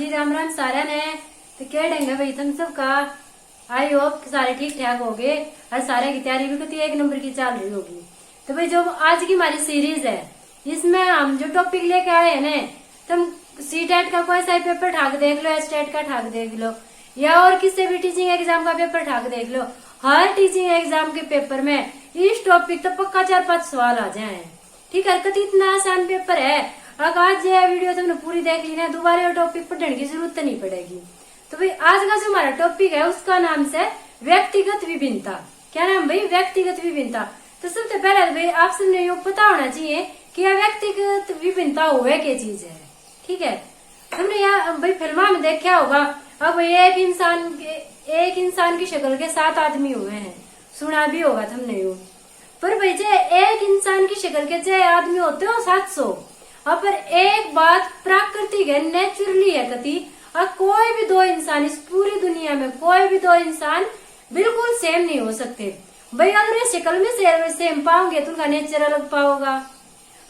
जी राम राम सारा ने। तो क्या ढंग भाई तुम सबका? आई होप सारे ठीक ठाक हो गए और सारे की तैयारी भी कती एक नंबर की चल रही होगी। तो भाई जो आज की हमारी सीरीज है इसमें हम जो टॉपिक लेके आए हैं ना, तुम सी टेट का कोई सा पेपर ठाक देख लो, एस टेट का ठाक देख लो या और किसी भी टीचिंग एग्जाम का पेपर ठाक देख लो, हर टीचिंग एग्जाम के पेपर में इस टॉपिक तो पक्का 4-5 सवाल आ जाए। ठीक है, कति इतना आसान पेपर है। अगर आज ये वीडियो तुमने पूरी देख ली ना, दोबारा ये टॉपिक पढ़ने की जरूरत नहीं पड़ेगी। तो भाई आज का जो हमारा टॉपिक है उसका नाम से व्यक्तिगत विभिन्नता। क्या नाम भाई? व्यक्तिगत विभिन्नता। तो सबसे पहले भाई आप सबने ये पता होना चाहिए कि यह व्यक्तिगत विभिन्नता हुए क्या चीज है। ठीक है, हमने यहाँ भाई फिल्मा में देखा होगा। अब एक इंसान की शक्ल के 7 आदमी हुए हैं, सुना भी होगा तुमने यो। पर भाई जे एक इंसान की शक्ल के जे आदमी होते हो 700। अब पर एक बात प्राकृतिक है, नेचुरली है कति। और कोई भी दो इंसान इस पूरी दुनिया में कोई भी दो इंसान बिल्कुल सेम नहीं हो सकते। भाई अगर ये शक्ल में सेम पाओगे तो उनका नेचर अलग पाओगा,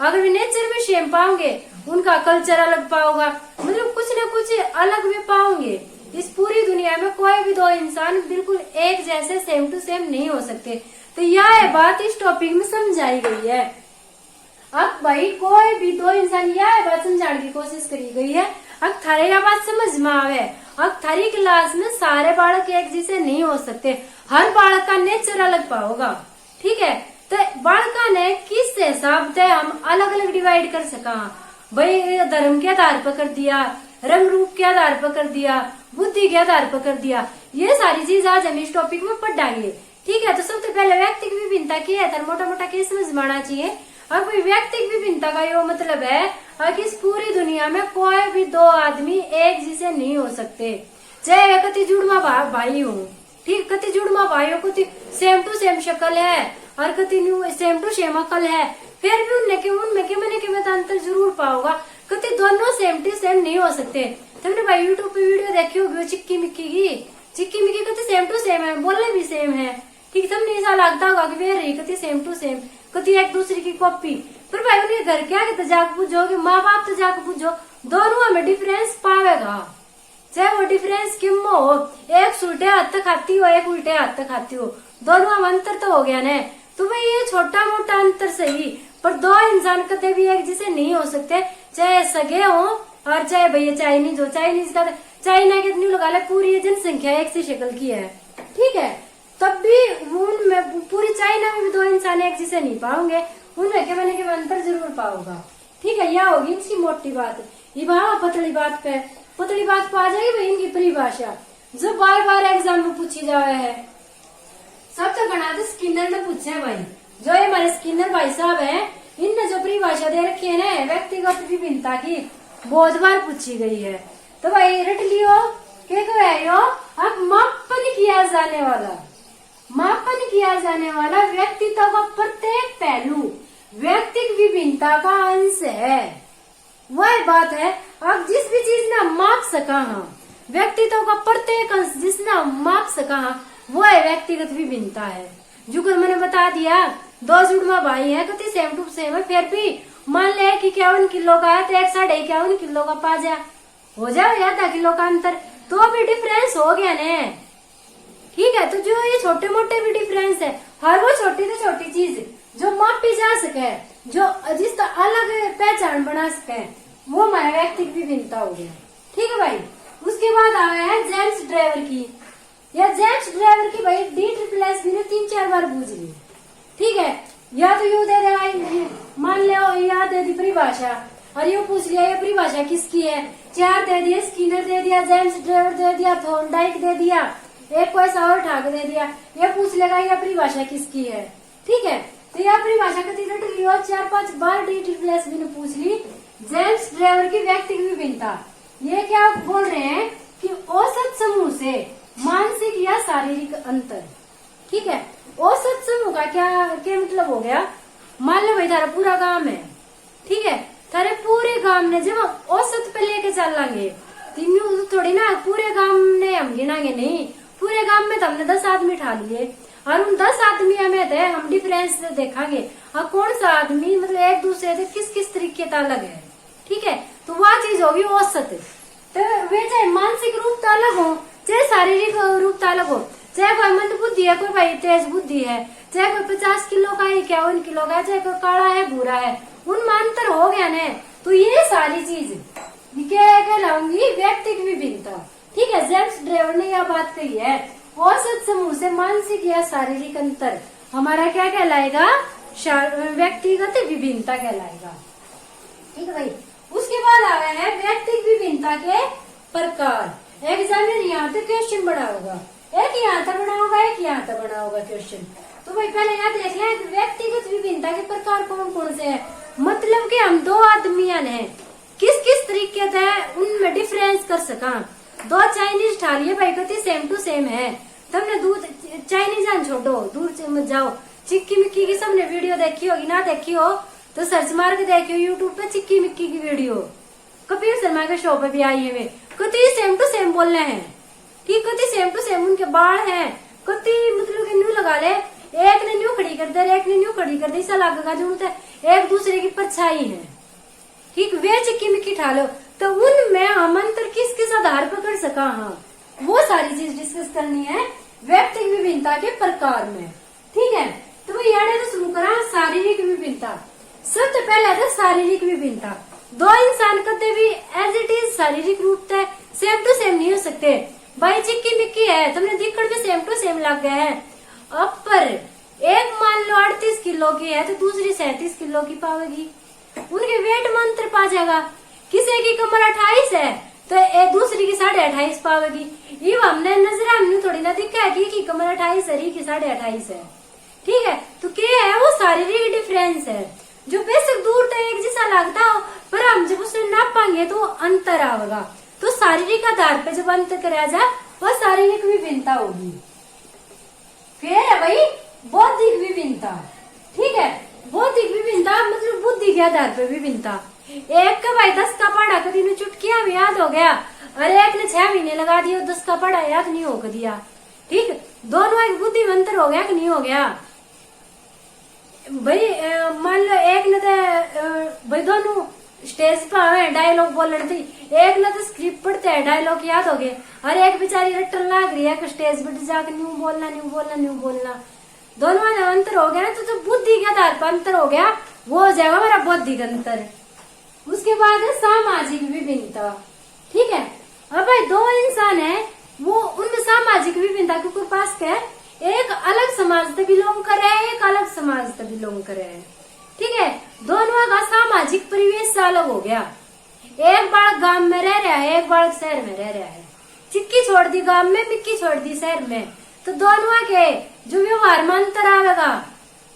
अगर वे नेचर में सेम पाओगे उनका कल्चर अलग पाओगा, मतलब कुछ न कुछ अलग भी पाओगे। इस पूरी दुनिया में कोई भी दो इंसान बिल्कुल एक जैसे सेम टू सेम नहीं हो सकते। तो यह बात इस टॉपिक में समझाई गई है। अब भाई कोई भी दो इंसान यह बात समझाने की कोशिश करी गई है। अब थारे यह बात समझ में आवे, अब थारी क्लास में सारे बालक एक जैसे नहीं हो सकते, हर बालक का नेचर अलग पाओगा। ठीक है, तो बालका ने किस हिसाब से हम अलग अलग डिवाइड कर सका। भाई धर्म के आधार पर कर दिया, रंग रूप के आधार पर कर दिया, बुद्धि के आधार पर कर दिया। ये सारी चीज आज हम इस टॉपिक में पढ़ाएंगे। ठीक है, तो सबसे पहले व्यक्तिगत विभिन्नता क्या है, मोटा मोटा क्या समझ में आना चाहिए। अब व्यक्तिगत विभिन्नता का यो मतलब है कि इस पूरी दुनिया में कोई भी दो आदमी एक जैसे नहीं हो सकते, चाहे कति जुड़वा भाई हो। ठीक, कति जुड़वा भाई हो, कति सेम टू सेम शक्ल है और कति सेम टू सेम अकल है, फिर भी उनमें के मैंने के अंतर जरूर पाओगा। कति दोनों सेम टू सेम नहीं हो सकते। तुमने भाई यूट्यूब पे वीडियो देखी होगी चिक्की मिक्की कति सेम टू सेम है, बोलने भी सेम है। ठीक, तुमने ऐसा लगता होगा कि वे रही कति सेम टू सेम, कति एक दूसरे की कॉपी। पर भाई उन्हें घर क्या तो जाकर पूछोगे, माँ बाप तो जाकर पूछो, दोनों में डिफरेंस पावेगा। चाहे वो डिफरेंस किम हो, एक उल्टे हाथ तक खाती हो, एक उल्टे हाथ तक खाती हो, दोनों में अंतर तो हो गया ना। तो भाई ये छोटा मोटा अंतर सही, पर दो इंसान कभी भी एक जैसे नहीं हो सकते, चाहे सगे हो और चाहे भैया चाइनीज हो। चाइनीज का चाइना कितनी लगा ले, पूरी जनसंख्या एक सी शक्ल की है। ठीक है, तब भी उनमें पूरी चाइना में भी दो इंसान एक जैसे नहीं पाओगे, उनमें के मैंने के अंतर जरूर पाओगा। ठीक है, यह होगी इनकी मोटी बात। ये पतली बात पे आ जाएगी भाई इनकी परिभाषा, जो बार बार एग्जाम में पूछी जावे है। सब तो गणा तो स्किनर ने पूछे भाई, जो ये हमारे स्किनर भाई साहब है, इनने जो परिभाषा दे रखी है ना व्यक्तिगत विभिन्नता की, बहुत बार पूछी गई है। तो भाई रट लियो क्या अब मापन किया जाने वाला व्यक्तित्व का प्रत्येक पहलू व्यक्तिगत विभिन्नता का अंश है। वह बात है अब जिस भी चीज ना माप सका व्यक्तित्व का प्रत्येक अंश जिसना माप सका वो है व्यक्तिगत विभिन्नता है। जो मैंने बता दिया, दो जुड़वा भाई है, कति सेम टू सेम है, फिर भी मान ले कि 51 किलो का है तो एक 51.5 किलो का पाजा हो जाए या 0.5 किलो का अंतर, तो भी डिफरेंस हो गया ने। ठीक है, तो जो ये छोटे मोटे भी डिफरेंस है, हर वो छोटी से छोटी चीज जो मापी जा सके, जो जिसका अलग पहचान बना सके, वो हमारा व्यक्तिगत विभिन्नता हो गया। ठीक है भाई, उसके बाद आया है जेम्स ड्राइवर की। या जेम्स ड्राइवर की भाई DSSS ने 3-4 बार पूछ ली। ठीक है, या तो यू दे देगा, मान लो या दे दी परिभाषा और यू पूछ लिया ये परिभाषा किसकी है, 4 दे दिया, स्किनर दे दिया, जेम्स ड्राइवर दे दिया, थॉर्नडाइक दे दिया, एक कोई सा और ठाक दे दिया, ये पूछ लेगा यह परिभाषा किसकी है। ठीक है, तो यह परिभाषा कति रट ली और 4-5 बार DSSS ने पूछ ली। जेम्स ड्राइवर की व्यक्तिगत विभिन्नता, ये क्या बोल रहे हैं कि औसत समूह से मानसिक या शारीरिक अंतर। ठीक है, औसत समूह का क्या मतलब हो गया, मान लो भाई थारा पूरा गांव है। ठीक है, थारे पूरे गांव ने जब औसत पे लेके चलेंगे तो थोड़ी ना पूरे गांव ने हम गिनाएंगे नहीं, पूरे गांव में तो हमने 10 आदमी ठा लिए और उन 10 आदमी में थे हम डिफरेंस देखेंगे और कौन सा आदमी मतलब एक दूसरे से किस किस तरीके का अलग है। ठीक है, तो वह चीज होगी औसत। तो फिर चाहे मानसिक रूप अलग हो, चाहे शारीरिक रूप अलग हो, चाहे कोई मंद बुद्धि है, कोई भाई तेज बुद्धि है, चाहे कोई 50 किलो का है, 51 किलो का है, चाहे कोई काला है भूरा है, उनमें अंतर हो गया ना। तो ये सारी चीज क्या कहलाऊंगी? व्यक्तिगत विभिन्नता। ठीक है, जेम्स ड्रेवर ने यह बात कही है, औसत समूह से मानसिक या शारीरिक अंतर हमारा क्या कहलाएगा? व्यक्तिगत विभिन्नता कहलाएगा। ठीक है भाई। उसके बाद आ गया है व्यक्तिगत विभिन्नता के प्रकार। एग्जामिनर यहाँ तक क्वेश्चन बना होगा, एक यहाँ तक बना होगा, एक यहाँ तक बना होगा क्वेश्चन। तो भाई पहले यहाँ देख लें व्यक्तिगत विभिन्नता के प्रकार कौन कौन से हैं। मतलब कि हम दो आदमियां हैं, किस किस तरीके से उनमें डिफरेंस कर सका। दो चाइनीज ठा लिए भाई, कति सेम टू सेम है। तुमने दूध चाइनीज जान छोड़ो, दूर से मत जाओ। चिक्की मिक्की की सबने वीडियो देखी होगी, ना देखी हो तो सर्च मार के देखियो यूट्यूब पे चिक्की मिक्की की वीडियो। कपिल शर्मा के शो पे भी आई है, वे कति सेम टू सेम बोल रहे हैं। ठीक, कति सेम टू सेम उनके बाल हैं, कति मतलब कि न्यू लगा ले, एक ने न्यू खड़ी कर दे, एक ने न्यू खड़ी कर दे, ऐसा लगेगा जरूरत है एक दूसरे की परछाई है। ठीक, वे चिक्की मिक्की ठा लो, तो उनमें हम अंतर किस किस आधार पर कर सका। हाँ, वो सारी चीज डिस्कस करनी है व्यक्तिगत विभिन्नता के प्रकार में। ठीक है, तो मैं यहाँ तो शुरू करा शारीरिक विभिन्नता। सबसे पहले था शारीरिक विभिन्नता। दो इंसान कभी भी एज इट इज शारीरिक रूप से सेम टू सेम नहीं हो सकते। भाई चिक्की मिक्की है, तुमने दिक्कत में सेम टू सेम लग गए हैं। अब पर एक मान लो 38 किलो की है तो दूसरी 37 किलो की पावेगी, उनके वेट में अंतर पा जाएगा। किसी की कमर 28 है तो एक दूसरी की 28.5 पावेगी। ये हमने नजर हमने थोड़ी ना दिखा है कि कमर 28 है, की 28.5 है। ठीक है, तो क्या है? वो शारीरिक डिफरेंस है जो बेशक दूर तक एक जैसा लगता हो, पर हम जब उसे नापाएंगे तो अंतर आएगा। तो शारीरिक आधार पे जब अंतर कराया जाए वह शारीरिक विभिन्नता होगी। फिर है भाई बौद्धिक विभिन्नता। ठीक है, बौद्धिक विभिन्नता मतलब बुद्धि के आधार पर विभिन्नता। एक का भाई 10 का पढ़ा कभी ने चुटकियां भी याद हो गया, और एक ने 6 महीने लगा दिया 10 का पढ़ा याद नहीं हो दिया। ठीक, दोनों एक बुद्धि में अंतर हो गया कि नहीं हो गया भाई? मान लो एक ने तो भाई दोनों स्टेज पर डायलॉग बोल रही थी, एक ने तो स्क्रिप्ट पढ़ते हैं डायलॉग याद हो गए, और एक बेचारी रटन लाग रही है स्टेज पर जाकर न्यू बोलना न्यू बोलना न्यू बोलना। दोनों में अंतर हो गया तो जो बुद्धि के आधार पर अंतर हो गया वो हो जाएगा हमारा बौद्धिक अंतर। उसके बाद है सामाजिक विभिन्नता। ठीक है, अब भाई दो इंसान है, वो उनमें सामाजिक विभिन्नता के पास क्या है? एक अलग समाज से बिलोंग कर रहे हैं, एक अलग समाज से बिलोंग कर रहे हैं। ठीक है, दोनों का सामाजिक परिवेश अलग हो गया। एक बालक गांव में रह रहा है, एक बालक शहर में रह रहा है। चिक्की छोड़ दी गांव में, मिक्की छोड़ दी शहर में, तो दोनों के जो व्यवहार में अंतर आवेगा।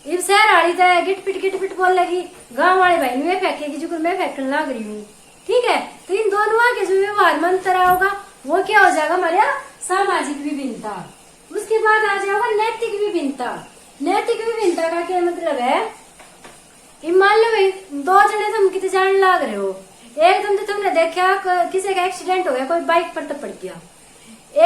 इब शहर वाली तो गिट पिट बोल लगी, गांव वाले भाई में फेंकेगी जो मैं फेंकने लग रही हूँ। ठीक है, तो इन दोनों के जो व्यवहार में अंतर होगा वो क्या हो जाएगा? हमारे सामाजिक विभिन्नता। उसके बाद आ जाएगा नैतिक विभिन्नता। नैतिक विभिन्नता का क्या मतलब है? मान लो भाई दो जने तुम कितने जान लाग रहे हो, एकदम तो तुमने देखा किसी का एक्सीडेंट हो गया, कोई बाइक पर तो पड़ गया।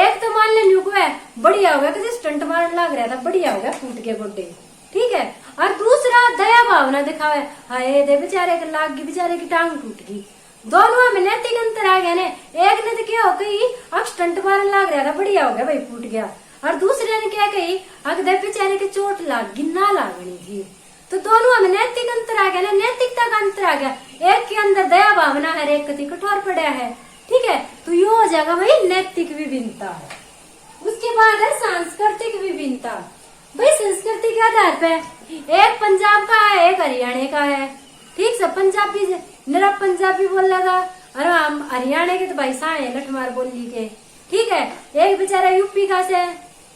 एक तो मान ले न्यू को है बढ़िया हो गया, किसी स्टंट मारने लग रहा था, बढ़िया हो गया, फूट गया गोड्डे। ठीक है, और दूसरा दया भावना दिखावे, हाय दे बेचारे के लाग गई, बेचारे की टांग टूट गई। दोनों में नैतिक अंतर आ गया ने। एक ने तो क्या हो गई, अब स्टंट मारने लग रहा था, बढ़िया हो गया भाई, फूट गया। और दूसरे ने क्या कही, अगर बेचारे के चोट लाग गई, ना लागनी थी। तो दोनों में नैतिक अंतर आ गया ना, नैतिकता का अंतर आ गया। एक के अंदर दया भावना है, एक कति कठोर पड़ा है। ठीक है, तो ये हो जाएगा भाई नैतिक विभिन्नता। उसके बाद है सांस्कृतिक विभिन्नता। भाई संस्कृति के आधार पे एक पंजाब का है, एक हरियाणा का है। ठीक, सब पंजाबी मेरा पंजाबी बोल लगा, और हम हरियाणा के तो भाई साए लठमार बोली के। ठीक है, एक बेचारा यूपी का से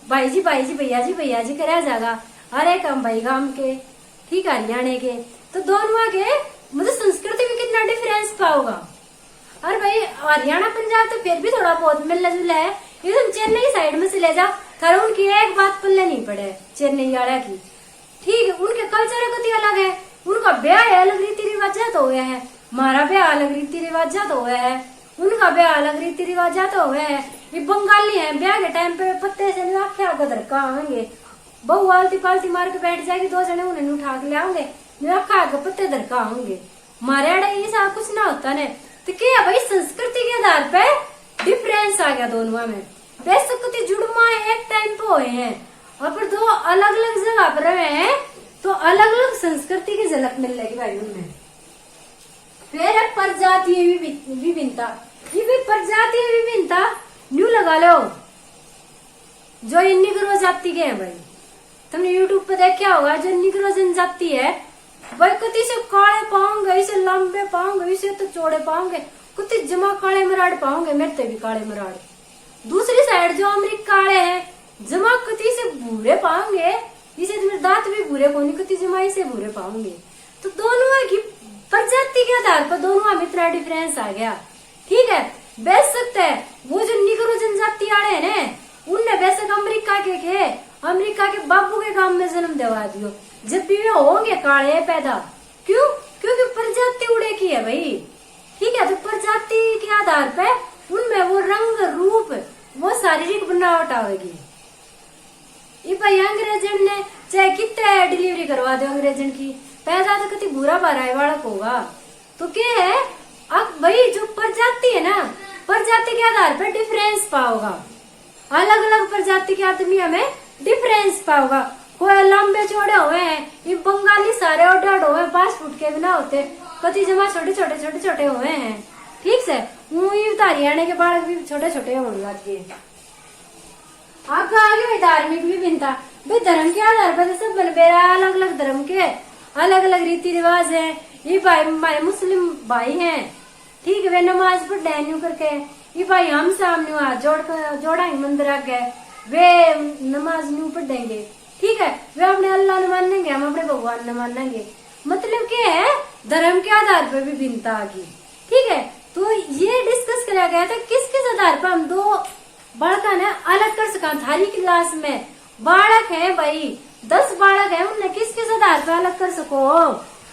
भाई जी भैया जी करा जाएगा, और एक हम भाई गांव के। ठीक, हरियाणा के। तो दोनों के मतलब संस्कृति में कितना डिफरेंस पाओगा। और भाई हरियाणा पंजाब तो फिर भी थोड़ा बहुत मिलना जुला है। ये तुम चेन्नई साइड में से ले जाओ, खैर उनकी एक बात पल्ले नहीं पड़े चेन्नई वाला की। ठीक है, उनके कल्चर कति अलग है, उनका ब्याह अलग रीति रिवाजात हो गया है, हमारा ब्याह अलग रीति रिवाजात हो गया है, उनका ब्याह अलग रीति रिवाजात हो गया है। ये बंगाली है, ब्याह के टाइम पे पत्ते से नहीं आख्या गदर का आएंगे, बहु आलती पालती मार के बैठ जाएगी, दो जने उन्हें उठा के ले आओगे, पत्ते दरका होंगे। हमारे आड़े ये सब कुछ ना होता ने। तो क्या भाई संस्कृति के आधार पे डिफरेंस आ गया दोनों में। बेशक कुछ जुड़वा एक टाइम पे हुए हैं और फिर दो अलग अलग जगह पर रहे हैं तो अलग अलग संस्कृति की झलक मिल रही भाई उनमें। फिर है प्रजातीय विभिन्नता। ये भी प्रजातीय विभिन्नता न्यू लगा लो जो इन निग्रो जाति के हैं भाई। तुमने यूट्यूब पे देखा होगा जो निग्रो जनजाति है भाई कति से काले पाओगे, इसे लंबे पाओगे, इसे तो चौड़े पाओगे, कुछ जमा काले मराड़ पाओगे, मेरे भी काले मराड़। दूसरी साइड जो अमेरिका काले हैं जमा कति से भूरे पाओगे, इसे तुम्हें दांत भी भूरे कोनी, कति जमा इसे भूरे पाओगे। तो दोनों की प्रजाति के आधार पर दोनों में इतना डिफरेंस आ गया। ठीक है, बेशक है वो जो निग्रो जनजाति वाले हैं ना उनने बेशक अमेरिका के बाबू के गांव में जन्म दिवा दियो, जब भी वे होंगे काले पैदा। क्यों? क्योंकि प्रजाति उड़े की है भाई। ठीक है, तो प्रजाति के आधार पे उनमें वो रंग रूप वो शारीरिक बनावट आएगी। ये भाई अंग्रेजन ने चाहे कितने डिलीवरी करवा दो अंग्रेजन की, पैदा तो कति बुरा बारा बालक होगा। तो क्या है अब भाई जो प्रजाति है ना, प्रजाति के आधार पर डिफरेंस पाओगा। अलग अलग प्रजाति के आदमी हमें डिफरेंस पाओगा। कोई लंबे चौड़े हुए हैं, ये बंगाली सारे और हुए हैं, 5 फुट के बिना होते, कति जमा छोटे छोटे हुए हैं। ठीक से हरियाणा के बालक भी छोटे छोटे होने लगे। आगे धार्मिक विभिन्नता भाई धर्म के आधार पर सब बेरा अलग अलग धर्म के अलग अलग रीति रिवाज है। ये भाई हमारे मुस्लिम भाई हैं, ठीक है, वे नमाज पढ़ न्यू करके। ये भाई हम सामने हाथ जोड़ेंगे मंदिर आगे, वे नमाज न्यू पढ़ देंगे। ठीक है, वे अपने अल्लाह न मानेंगे, हम अपने भगवान न मानेंगे। मतलब क्या है धर्म के आधार पर विभिन्नता आ गई। ठीक है, तो ये डिस्कस किया गया था किस किस आधार पर हम दो बालक ने अलग कर सका। थारी क्लास में बालक है भाई 10 बालक है, उनने किस किस आधार पर अलग कर सको।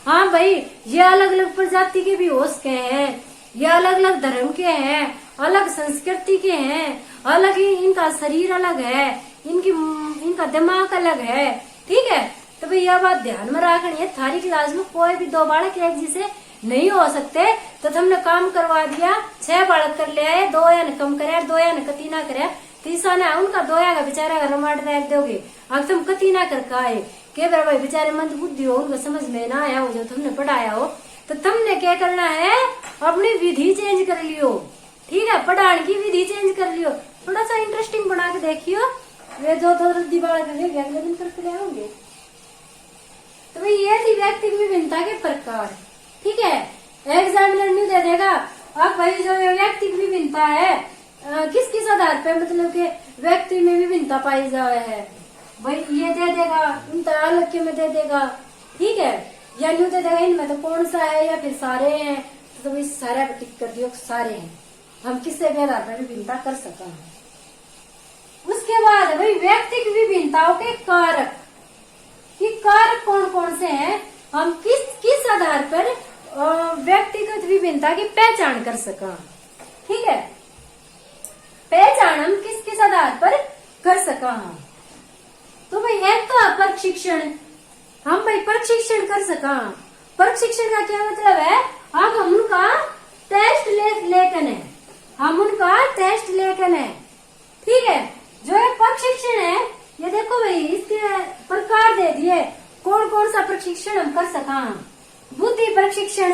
हाँ भाई, ये अलग अलग प्रजाति के भी हो सके हैं, ये अलग अलग धर्म के हैं, अलग संस्कृति के हैं, अलग ही इनका शरीर अलग है, इनका दिमाग अलग है। ठीक है, तो भाई यह बात ध्यान में रखनी है। थारी क्लास में कोई भी 2 बालक एक जैसे नहीं हो सकते। तो तुमने काम करवा दिया, 6 बालक कर ले आए, 2 या कम करे, 2 या कती ना करे, तीसरा ना उनका 2 या बेचारा का रमाट देख दोगे। अब तुम कती ना कर आए के भाई बेचारे मंद बुद्धि हो, उनको समझ में ना आया हो जो तुमने पढ़ाया हो, तो तुमने क्या करना है अपनी विधि चेंज कर लियो। ठीक है, पढ़ाने की विधि चेंज कर लियो, थोड़ा सा इंटरेस्टिंग बना के देखियो। वे जो रद्दी बालक अगले दिन करते आओगे। तो भाई ये थी व्यक्तिगत विभिन्नता के प्रकार। ठीक है, एग्जामिनर नहीं दे देगा अब भाई जो व्यक्तिगत विभिन्नता है किस किस आधार पे मतलब के व्यक्ति में विभिन्नता पाई जाए है, भाई ये दे देगा, इन अलग में दे देगा। ठीक है, या न्यू दे देगा इनमें तो कौन सा है या फिर सारे हैं, तो भाई सारा पे टिक कर दियो सारे हैं, हम किससे भी आधार पर विभिन्नता कर सका। उसके बाद भाई व्यक्तिगत विभिन्नताओं के कारक, कि कारक कौन कौन से हैं, हम किस आधार पर व्यक्तिगत विभिन्नता की पहचान कर सका। ठीक है, पहचान हम किस आधार पर कर सका। तो भाई एक तो प्रशिक्षण, हम भाई प्रशिक्षण कर सका। प्रशिक्षण का क्या मतलब है, अब हम उनका टेस्ट लेकर है, हम उनका टेस्ट लेकर है। ठीक है, जो ये प्रशिक्षण है ये देखो भाई इसके प्रकार दे दिए, कौन कौन सा प्रशिक्षण हम कर सका। बुद्धि प्रशिक्षण,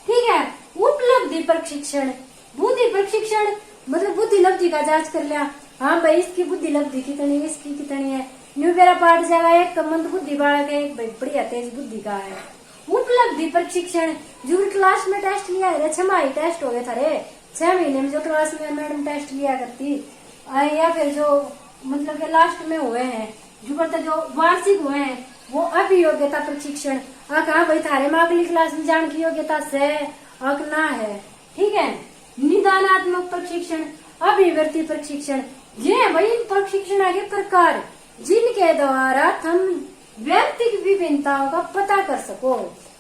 ठीक है, उपलब्धि प्रशिक्षण। बुद्धि प्रशिक्षण मतलब बुद्धि लब्धि का जांच कर लिया, हाँ भाई इसकी बुद्धि लब्धि कितनी है, इसकी कितनी है। न्यू मेरा पाठ जाएगा, एक मंद बुद्धि बालक है, एक भाई बढ़िया तेज बुद्धि का है। उपलब्धि प्रशिक्षण, जो क्लास में टेस्ट लिया है, 6 माही टेस्ट हो गए थे 6 महीने में, जो क्लास में मैडम टेस्ट लिया करती, या फिर जो मतलब के लास्ट में हुए हैं, जो वार्षिक हुए हैं, वो अभियोग्यता प्रशिक्षण। कहा भाई थारे में अगली क्लास में जान की योग्यता से ना है। ठीक है, निदानात्मक प्रशिक्षण, अभिवृत्ति प्रशिक्षण, ये भाई प्रशिक्षण के प्रकार जिनके द्वारा हम व्यक्तिगत विभिन्नताओं का पता कर सको।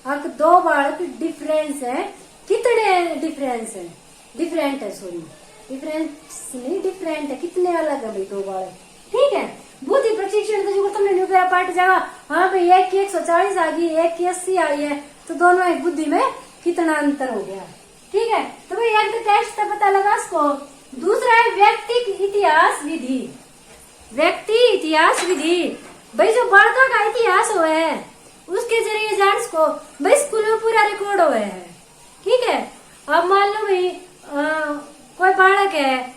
अब 2 बालक डिफरेंस है, कितने डिफरेंस है, डिफरेंट है, सॉरी डिफरेंस नहीं डिफरेंट है, कितने अलग है भाई 2 बालक। ठीक है, बुद्धि प्रशिक्षण तो जो तुमने न्यू मेरा पाठ जाएगा, हाँ भाई एक की 140 आ गई, एक की 80 आई है, तो दोनों एक बुद्धि में कितना अंतर हो गया। ठीक है, तो भाई एक तो टेस्ट से पता लगा इसको, दूसरा है व्यक्तिक इतिहास विधि। व्यक्ति इतिहास विधि, भाई जो बालका का इतिहास हुआ है उसके जरिए जान को भाई स्कूल में पूरा रिकॉर्ड हुआ है। ठीक है, अब मान लो भाई कोई बालक है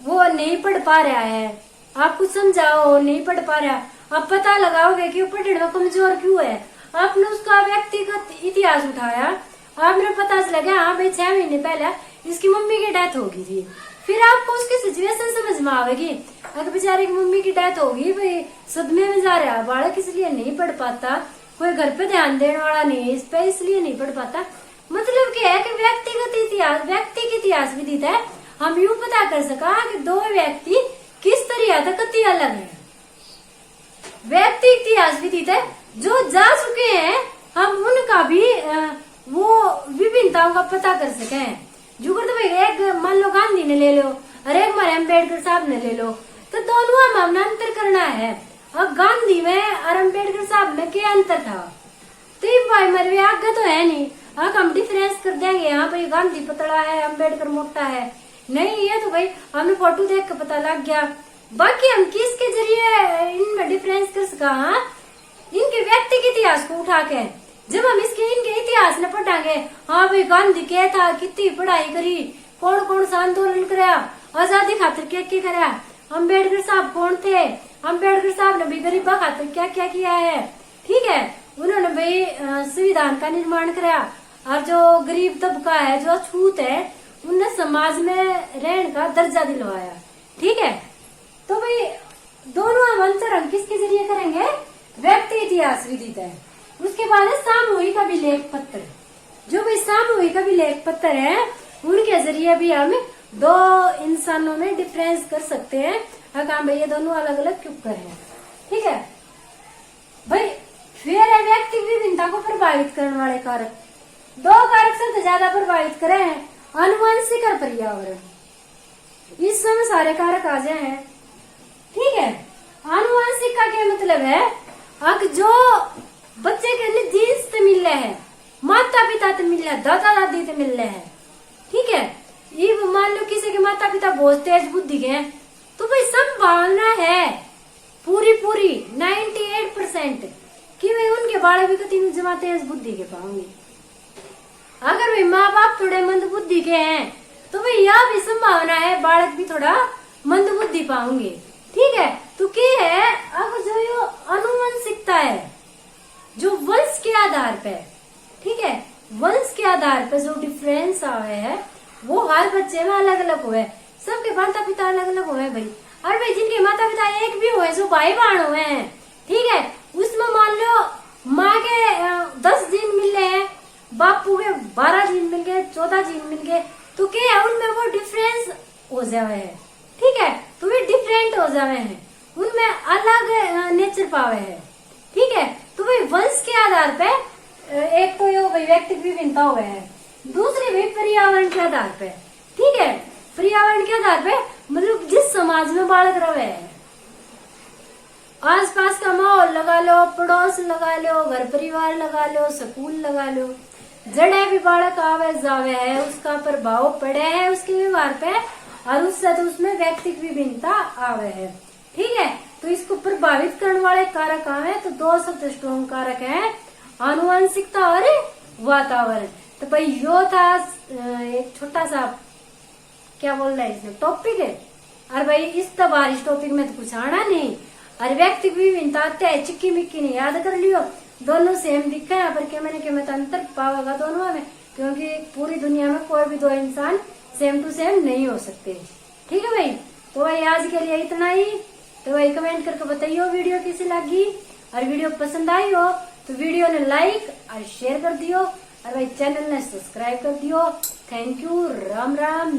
वो नहीं पढ़ पा रहा है, आप कुछ समझाओ नहीं पढ़ पा रहा, आप पता लगाओगे कि वो पढ़ने में कमजोर क्यों है। आपने उसका व्यक्तिगत इतिहास उठाया, आपने पता चला गया हाँ भाई 6 महीने पहले इसकी मम्मी की डेथ होगी थी, फिर आपको उसकी सिचुएशन समझ में आवेगी। अगर बेचारे की मम्मी की डेथ होगी, भाई सदमे में जा रहा है बालक, इसलिए नहीं पढ़ पाता, कोई घर पे ध्यान देने वाला नहीं है इस पे, इसलिए नहीं पढ़ पाता। मतलब क्या है कि व्यक्तिगत इतिहास, व्यक्ति के इतिहास विधि है, हम यूं पता कर सका कि दो व्यक्ति किस तरह था कति अलग है। व्यक्ति इतिहास विधि है, जो जा चुके हैं हम उनका भी वो विभिन्नताओं का पता कर सके। जो करते भाई एक मान लो गांधी ने ले लो और एक हमारे अम्बेडकर साहब ने ले लो, तो दोनों हम हमने अंतर करना है। अब गांधी में और अम्बेडकर साहब में क्या अंतर था, तो भाई मेरे आगे तो है नहीं, अब हम डिफरेंस कर देंगे यहाँ भाई गांधी पतला है अम्बेडकर मोटा है, नहीं ये तो भाई हमने फोटो देख के पता लग गया। बाकी हम किसके जरिए इनमें डिफरेंस कर सका, हाँ इनके व्यक्ति के इतिहास को उठा के, जब हम इनके इतिहास ने पढ़ांगे, हाँ भाई गांधी क्या था, कितनी पढ़ाई करी, कौन कौन सा आंदोलन कराया, आजादी खातिर क्या कराया, अम्बेडकर साहब कौन थे, अम्बेडकर साहब ने भी गरीबा खातिर क्या क्या किया है। ठीक है, उन्होंने भाई संविधान का निर्माण कराया, और जो गरीब तबका है जो अछूत है उन्हें समाज में रहने का दर्जा दिलवाया। ठीक है, तो भाई दोनों अंतर हम किसके जरिए करेंगे, व्यक्ति इतिहास विधि है। उसके बाद है सामूहिक अभिलेख पत्र। जो भी सामूहिक अभिलेख पत्र है उनके जरिए भी हम दो इंसानों में डिफरेंस कर सकते हैं, अगर भाई ये दोनों अलग अलग क्यों कर हैं। ठीक है भाई, फिर है व्यक्ति विभिन्नता को प्रभावित करने वाले कारक। दो कारक सबसे ज्यादा प्रभावित करे हैं, आनुवंशिक और पर्यावरण। इस समय सारे कारक आ जाए हैं। ठीक है, आनुवंशिक का क्या मतलब है, अगर जो बच्चे के लिए जीन्स से मिल रहे हैं, माता पिता से मिल रहे हैं, दादा दादी से मिल रहे हैं। ठीक है, ये मान लो किसी के माता पिता बहुत तेज बुद्धि के हैं, तो भाई संभावना है पूरी 98% कि भाई उनके बालक भी कति जमा तेज बुद्धि के पाओगे। अगर भाई माँ बाप थोड़े मंद बुद्धि के हैं तो भाई यह भी संभावना है बालक भी थोड़ा मंद बुद्धि पाओगे। ठीक है, तो क्या है, अब जो ये अनुवंशिकता है जो वंश के आधार पे, ठीक है वंश के आधार पे जो डिफरेंस आए है वो हर बच्चे में अलग अलग हुए, सबके माता पिता अलग अलग हुए भाई। और भाई जिनके माता पिता एक भी हुए, जो भाई बहन हुए हैं, ठीक है, उसमें मान लो माँ के 10 जीन मिल रहे हैं, बापू के 12 जीन मिल गए, 14 जीन मिल गए, तो क्या है उनमें वो डिफरेंस हो जावे है। ठीक है, तो वे डिफरेंट हो जावे हैं, उनमें अलग नेचर पावे है। ठीक है, तो भाई वंश के आधार पे एक तो ये व्यक्तिगत विभिन्नता हुए है, दूसरी भाई पर्यावरण के आधार पे। ठीक है, पर्यावरण के आधार पे मतलब जिस समाज में बालक रहे हैं, आसपास का माहौल लगा लो, पड़ोस लगा लो, घर परिवार लगा लो, स्कूल लगा लो, जड़े भी बालक आवे जावे है उसका प्रभाव पड़े है उसके व्यवहार पे, और उससे तो उसमें व्यक्तिगत विभिन्नता आवे है। ठीक है, तो इसको प्रभावित करने वाले कारक आवे तो दो सबसे स्ट्रॉन्ग कारक हैं, आनुवंशिकता और वातावरण। तो भाई यो था एक छोटा सा क्या बोल रहा है इसमें टॉपिक है, और भाई इस बार इस टॉपिक में तो कुछ आना नहीं, और व्यक्तिगत विभिन्नता आते है चिक्की मिक्की नहीं याद कर लियो, दोनों सेम दिखा है पर क्या मैंने क्या अंतर पावेगा दोनों में, क्योंकि पूरी दुनिया में कोई भी दो इंसान सेम टू सेम नहीं हो सकते। ठीक है भाई, तो भाई आज के लिए इतना ही। तो भाई कमेंट करके बताइयो वीडियो कैसी लगी, और वीडियो पसंद आई हो तो वीडियो ने लाइक और शेयर कर दियो, और भाई चैनल ने सब्सक्राइब कर दियो। Thank you, Ram Ram.